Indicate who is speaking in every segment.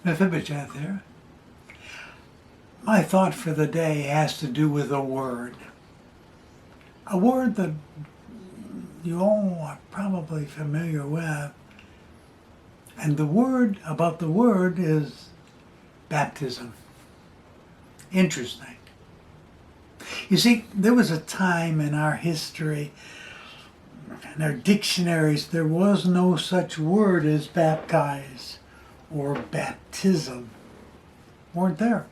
Speaker 1: Mephibosheth here. My thought for the day has to do with a word. A word that you all are probably familiar with. And the word about the word is baptism. Interesting. You see, there was a time in our history, in our dictionaries, there was no such word as baptize or baptism. Weren't there.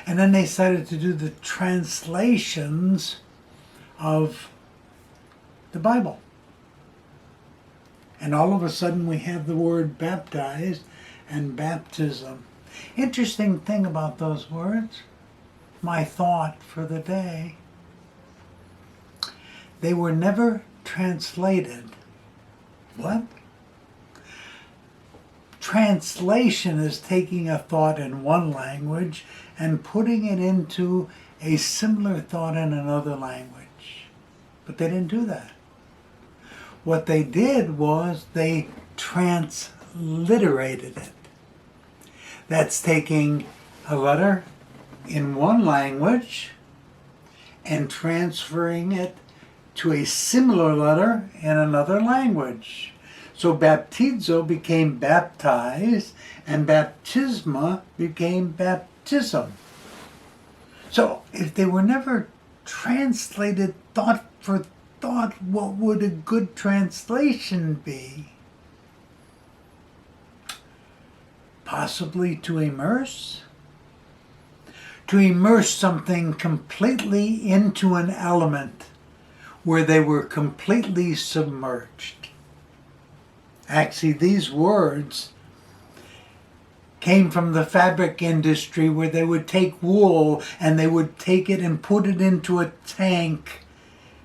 Speaker 1: And then they started to do the translations of the Bible. And all of a sudden we have the word baptized and baptism. Interesting thing about those words, my thought for the day, they were never translated. What? Translation is taking a thought in one language and putting it into a similar thought in another language. But they didn't do that. What they did was they transliterated it. That's taking a letter in one language and transferring it to a similar letter in another language. So baptizo became baptized and baptisma became baptism. So if they were never translated thought for thought, what would a good translation be? Possibly to immerse? To immerse something completely into an element where they were completely submerged. Actually, these words came from the fabric industry where they would take wool and they would take it and put it into a tank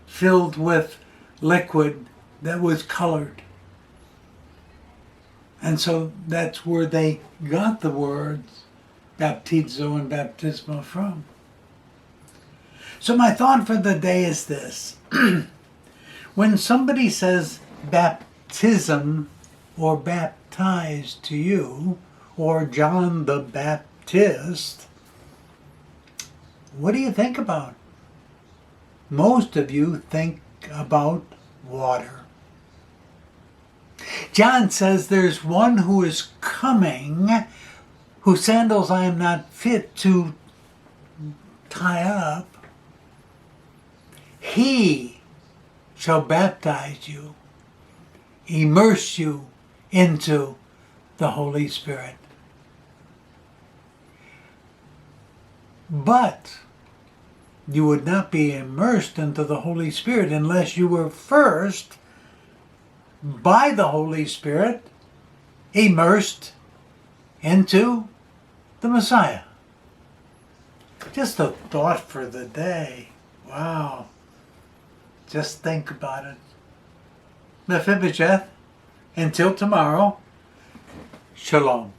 Speaker 1: filled with liquid that was colored. And so that's where they got the words baptizo and baptismo from. So my thought for the day is this. When somebody says baptism or baptized to you, or John the Baptist, what do you think about? Most of you think about water. John says there's one who is coming, whose sandals I am not fit to tie up. He shall baptize you, immerse you into the Holy Spirit. But you would not be immersed into the Holy Spirit unless you were first, by the Holy Spirit, immersed into the Messiah. Just a thought for the day. Wow. Just think about it. Mephibosheth, until tomorrow, shalom.